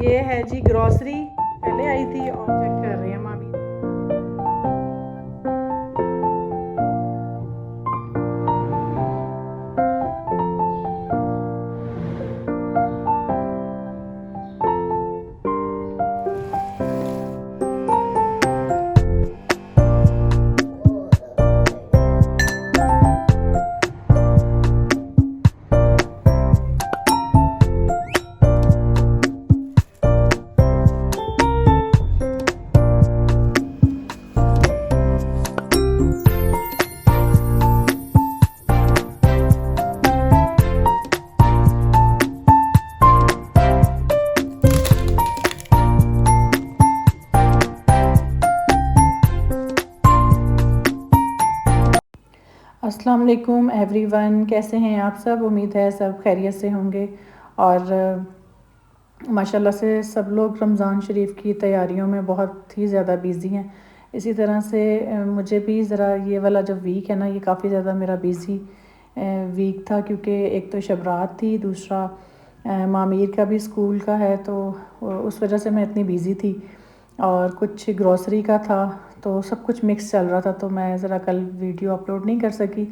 یہ ہے جی گروسری پہلے آئی تھی اور چیک کر رہے ہیں مامی. السلام علیکم ایوری ون، کیسے ہیں آپ سب؟ امید ہے سب خیریت سے ہوں گے اور ماشاءاللہ سے سب لوگ رمضان شریف کی تیاریوں میں بہت ہی زیادہ بیزی ہیں. اسی طرح سے مجھے بھی ذرا یہ والا جو ویک ہے نا، یہ کافی زیادہ میرا بیزی ویک تھا، کیونکہ ایک تو شب رات تھی، دوسرا معمیر کا بھی اسکول کا ہے، تو اس وجہ سے میں اتنی بیزی تھی اور کچھ گروسری کا تھا، تو سب کچھ مکس چل رہا تھا، تو میں ذرا کل ویڈیو اپلوڈ نہیں کر سکی.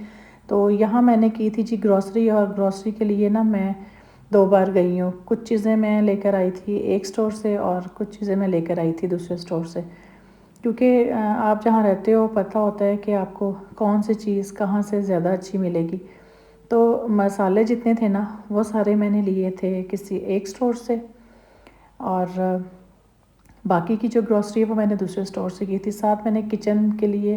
تو یہاں میں نے کی تھی جی گروسری، اور گروسری کے لیے نا میں 2 بار گئی ہوں. کچھ چیزیں میں لے کر آئی تھی ایک سٹور سے اور کچھ چیزیں میں لے کر آئی تھی دوسرے سٹور سے، کیونکہ آپ جہاں رہتے ہو پتہ ہوتا ہے کہ آپ کو کون سی چیز کہاں سے زیادہ اچھی ملے گی. تو مسالے جتنے تھے نا وہ سارے میں نے لیے تھے کسی ایک سٹور سے، اور باقی کی جو گروسری ہے وہ میں نے دوسرے سٹور سے کی تھی. ساتھ میں نے کچن کے لیے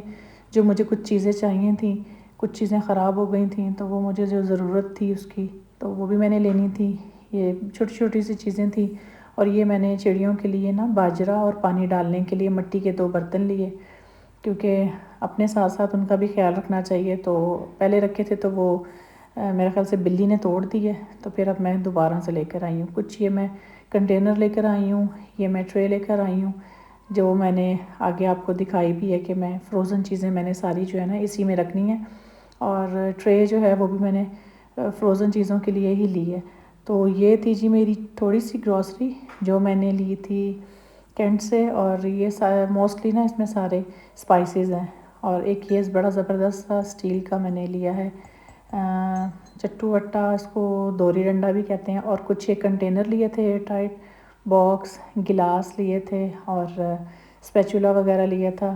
جو مجھے کچھ چیزیں چاہیے تھیں، کچھ چیزیں خراب ہو گئی تھیں، تو وہ مجھے جو ضرورت تھی اس کی تو وہ بھی میں نے لینی تھی. یہ چھوٹی چھوٹی سی چیزیں تھیں. اور یہ میں نے چڑیوں کے لیے نا باجرہ اور پانی ڈالنے کے لیے مٹی کے 2 برتن لیے، کیونکہ اپنے ساتھ ساتھ ان کا بھی خیال رکھنا چاہیے. تو پہلے رکھے تھے تو وہ میرے خیال سے بلی نے توڑ دیے، تو پھر اب میں دوبارہ سے لے کر آئی ہوں. کچھ یہ میں کنٹینر لے کر آئی ہوں، یہ میں ٹرے لے کر آئی ہوں، جو میں نے آگے آپ کو دکھائی بھی ہے کہ میں فروزن چیزیں میں نے ساری جو ہے نا اسی میں رکھنی ہے، اور ٹرے جو ہے وہ بھی میں نے فروزن چیزوں کے لیے ہی لی ہے. تو یہ تھی جی میری تھوڑی سی گروسری جو میں نے لی تھی کینٹ سے. اور یہ موسٹلی نا اس میں سارے اسپائسیز ہیں. اور ایک یہ بڑا زبردست سا اسٹیل کا میں نے لیا ہے چٹو وٹا، اس کو دوری ڈنڈا بھی کہتے ہیں. اور کچھ یہ کنٹینر لیے تھے ایئر ٹائٹ، باکس، گلاس لیے تھے، اور اسپیچولا وغیرہ لیا تھا.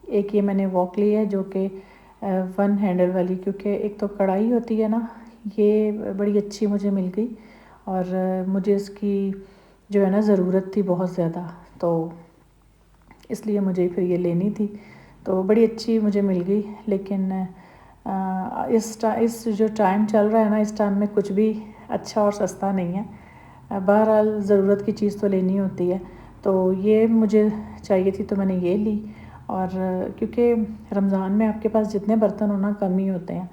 ایک یہ میں نے وok لی ہے جو کہ 1 ہینڈل والی، کیونکہ ایک تو کڑھائی ہوتی ہے نا، یہ بڑی اچھی مجھے مل گئی اور مجھے اس کی جو ہے نا ضرورت تھی بہت زیادہ، تو اس لیے مجھے پھر یہ لینی تھی. تو بڑی اچھی مجھے مل گئی. لیکن اس جو ٹائم چل رہا ہے نا، اس ٹائم میں کچھ بھی اچھا اور سستا نہیں ہے. بہرحال ضرورت کی چیز تو لینی ہوتی ہے. تو یہ مجھے چاہیے تھی تو میں نے یہ لی. اور کیونکہ رمضان میں آپ کے پاس جتنے برتن ہونا کم ہی ہوتے ہیں،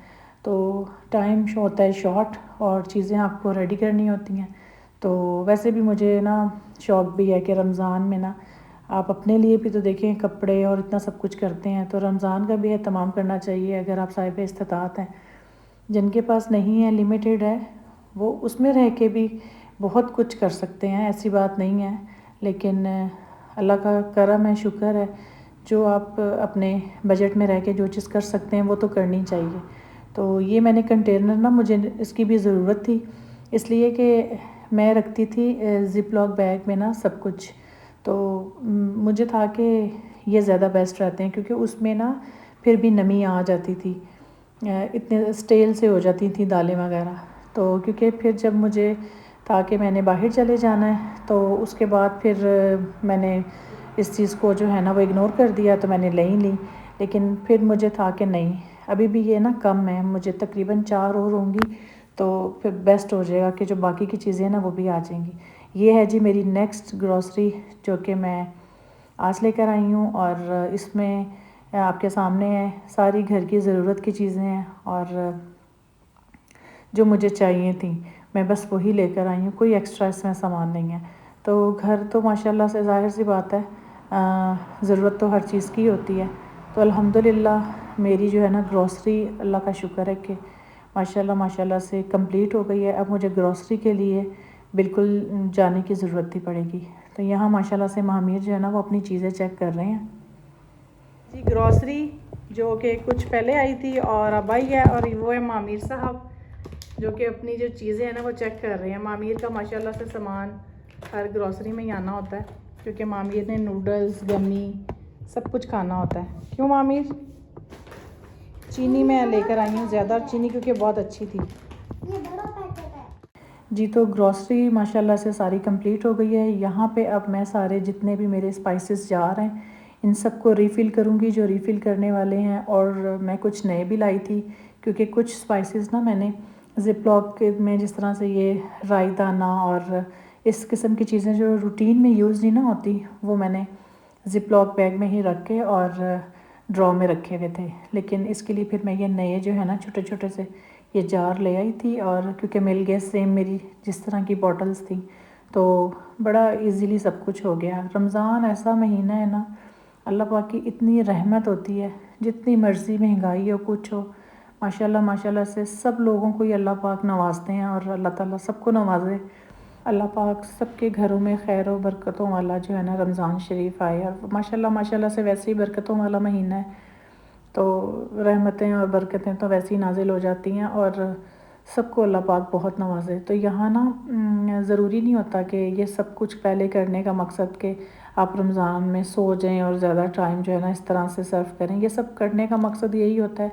تو ٹائم ہوتا ہے شارٹ اور چیزیں آپ کو ریڈی کرنی ہوتی ہیں. تو ویسے بھی مجھے نا شوق بھی ہے کہ رمضان میں نا آپ اپنے لیے بھی تو دیکھیں کپڑے اور اتنا سب کچھ کرتے ہیں، تو رمضان کا بھی اہتمام کرنا چاہیے. اگر آپ صاحب استطاعت ہیں، جن کے پاس نہیں ہے، لمیٹیڈ ہے، وہ اس میں رہ کے بھی بہت کچھ کر سکتے ہیں، ایسی بات نہیں ہے. لیکن اللہ کا کرم ہے، شکر ہے، جو آپ اپنے بجٹ میں رہ کے جو چیز کر سکتے ہیں وہ تو کرنی چاہیے. تو یہ میں نے کنٹینر نا مجھے اس کی بھی ضرورت تھی، اس لیے کہ میں رکھتی تھی زپ لاک بیگ میں نا سب کچھ. تو مجھے تھا کہ یہ زیادہ بیسٹ رہتے ہیں، کیونکہ اس میں نا پھر بھی نمی آ جاتی تھی، اتنے اسٹیل سے ہو جاتی تھیں دالیں وغیرہ. تو کیونکہ پھر جب مجھے تھا کہ میں نے باہر چلے جانا ہے، تو اس کے بعد پھر میں نے اس چیز کو جو ہے نا وہ اگنور کر دیا، تو میں نے لے ہی لی. لیکن پھر مجھے تھا کہ نہیں، ابھی بھی یہ نا کم ہے، مجھے تقریباً 4 اور ہوں گی تو پھر بیسٹ ہو جائے گا کہ جو باقی کی چیزیں نا وہ بھی آ جائیں گی. یہ ہے جی میری نیکسٹ گروسری جو کہ میں آج لے کر آئی ہوں، اور اس میں آپ کے سامنے ہے ساری گھر کی ضرورت کی چیزیں ہیں، اور جو مجھے چاہیے تھیں میں بس وہی لے کر آئی ہوں، کوئی ایکسٹرا اس میں سامان نہیں ہے. تو گھر تو ماشاءاللہ سے ظاہر سی بات ہے ضرورت تو ہر چیز کی ہوتی ہے. تو الحمدللہ میری جو ہے نا گروسری، اللہ کا شکر ہے کہ ماشاءاللہ سے کمپلیٹ ہو گئی ہے. اب مجھے گروسری کے لیے بالکل جانے کی ضرورت ہی پڑے گی۔ تو یہاں ماشاءاللہ سے ماہمیر جو ہے نا وہ اپنی چیزیں چیک کر رہے ہیں جی۔ گروسری جو کہ کچھ پہلے آئی تھی اور اب آئی ہے، اور وہ ہے ماہمیر صاحب جو کہ اپنی جو چیزیں ہیں نا وہ چیک کر رہے ہیں۔ ماہمیر کا ماشاءاللہ سے سامان ہر گروسری میں ہی آنا ہوتا ہے، کیونکہ ماہمیر نے نوڈلز، گمی سب کچھ کھانا ہوتا ہے۔ کیوں ماہمیر؟ چینی میں لے کر آئی ہوں زیادہ چینی کیونکہ بہت اچھی تھی جی۔ تو گروسری ماشاءاللہ سے ساری کمپلیٹ ہو گئی ہے۔ یہاں پہ اب میں سارے جتنے بھی میرے اسپائسز جار ہیں ان سب کو ریفل کروں گی جو ریفل کرنے والے ہیں، اور میں کچھ نئے بھی لائی تھی کیونکہ کچھ اسپائسز نا میں نے زپ لاک میں، جس طرح سے یہ رائی دانہ اور اس قسم کی چیزیں جو روٹین میں یوز نہیں نہ ہوتی، وہ میں نے زپ لاک بیگ میں ہی رکھ کے اور ڈرا میں رکھے ہوئے تھے۔ لیکن اس کے لیے پھر میں یہ نئے جو ہے نا چھوٹے چھوٹے سے یہ جار لے آئی تھی، اور کیونکہ مل گئے سیم میری جس طرح کی بوٹلز تھیں تو بڑا ایزیلی سب کچھ ہو گیا۔ رمضان ایسا مہینہ ہے نا، اللہ پاک کی اتنی رحمت ہوتی ہے، جتنی مرضی مہنگائی ہو کچھ ہو، ماشاءاللہ ماشاءاللہ سے سب لوگوں کو ہی اللہ پاک نوازتے ہیں، اور اللہ تعالیٰ سب کو نوازے۔ اللہ پاک سب کے گھروں میں خیر و برکتوں والا جو ہے نا رمضان شریف آئے، اور ماشاءاللہ ماشاءاللہ سے ویسے ہی برکتوں والا مہینہ ہے تو رحمتیں اور برکتیں تو ویسے ہی نازل ہو جاتی ہیں، اور سب کو اللہ پاک بہت نوازے۔ تو یہاں نا ضروری نہیں ہوتا کہ یہ سب کچھ پہلے کرنے کا مقصد کہ آپ رمضان میں سو جائیں اور زیادہ ٹائم جو ہے نا اس طرح سے صرف کریں۔ یہ سب کرنے کا مقصد یہی ہوتا ہے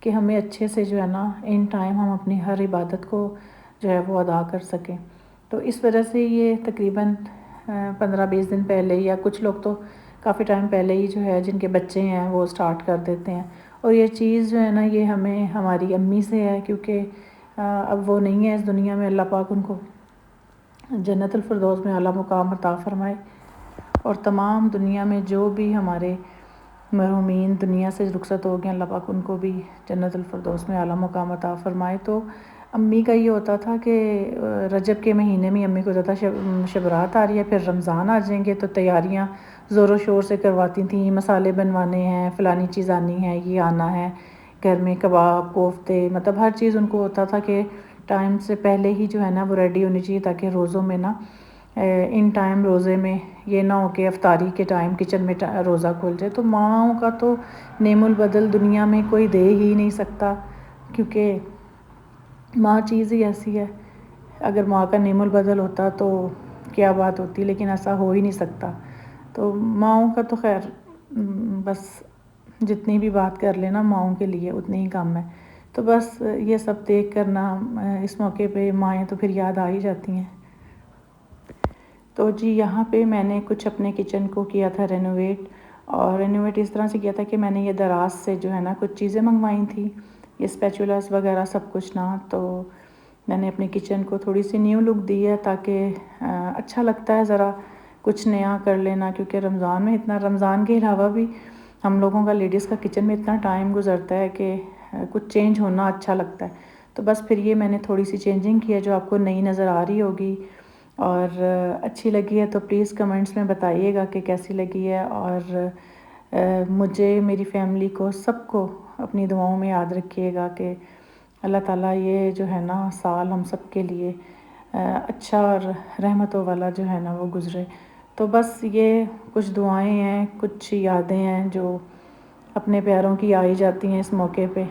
کہ ہمیں اچھے سے جو ہے نا ان ٹائم ہم اپنی ہر عبادت کو جو ہے وہ ادا کر سکیں۔ تو اس وجہ سے یہ تقریباً 15-20 دن پہلے، یا کچھ لوگ تو کافی ٹائم پہلے ہی جو ہے جن کے بچے ہیں وہ سٹارٹ کر دیتے ہیں۔ اور یہ چیز جو ہے نا یہ ہمیں ہماری امی سے ہے، کیونکہ اب وہ نہیں ہے اس دنیا میں، اللہ پاک ان کو جنت الفردوس میں اعلیٰ مقام عطا فرمائے، اور تمام دنیا میں جو بھی ہمارے مرحومین دنیا سے رخصت ہو گئے اللہ پاک ان کو بھی جنت الفردوس میں اعلیٰ مقام عطا فرمائے۔ تو امی کا یہ ہوتا تھا کہ رجب کے مہینے میں امی کو زیادہ شب برات آ رہی ہے، پھر رمضان آ جائیں گے تو تیاریاں زور و شور سے کرواتی تھیں، مسالے بنوانے ہیں، فلانی چیز آنی ہے، یہ آنا ہے، گھر میں کباب کوفتے، مطلب ہر چیز ان کو ہوتا تھا کہ ٹائم سے پہلے ہی جو ہے نا وہ ریڈی ہونی چاہیے، تاکہ روزوں میں نا ان ٹائم روزے میں یہ نہ ہو کہ افطاری کے ٹائم کچن میں روزہ کھل جائے۔ تو ماؤں کا تو نعم البدل دنیا میں کوئی دے ہی نہیں سکتا، کیونکہ ماں چیز ہی ایسی ہے، اگر ماں کا نعم البدل ہوتا تو کیا بات ہوتی، لیکن ایسا ہو ہی نہیں سکتا۔ تو ماؤں کا تو خیر بس جتنی بھی بات کر لینا ماؤں کے لیے اتنی ہی کم ہے۔ تو بس یہ سب دیکھ کرنا اس موقع پہ مائیں تو پھر یاد آ ہی جاتی ہیں۔ تو جی یہاں پہ میں نے کچھ اپنے کچن کو کیا تھا رینوویٹ، اور رینوویٹ اس طرح سے کیا تھا کہ میں نے یہ دراز سے جو ہے نا کچھ چیزیں منگوائی تھیں، یہ اسپیچولاس وغیرہ سب کچھ نا، تو میں نے اپنے کچن کو تھوڑی سی نیو لک دی ہے، تاکہ اچھا لگتا ہے ذرا کچھ نیا کر لینا، کیونکہ رمضان میں اتنا، رمضان کے علاوہ بھی ہم لوگوں کا لیڈیز کا کچن میں اتنا ٹائم گزرتا ہے کہ کچھ چینج ہونا اچھا لگتا ہے۔ تو بس پھر یہ میں نے تھوڑی سی چینجنگ کی ہے جو آپ کو نئی نظر آ رہی ہوگی، اور اچھی لگی ہے تو پلیز کمنٹس میں بتائیے گا کہ کیسی لگی ہے، اور مجھے، میری فیملی کو، سب کو اپنی دعاؤں میں یاد رکھیے گا کہ اللہ تعالیٰ یہ جو ہے نا سال ہم سب کے لیے اچھا اور رحمتوں والا جو ہے نا وہ گزرے۔ تو بس یہ کچھ دعائیں ہیں، کچھ یادیں ہیں جو اپنے پیاروں کی آئی جاتی ہیں اس موقع پہ۔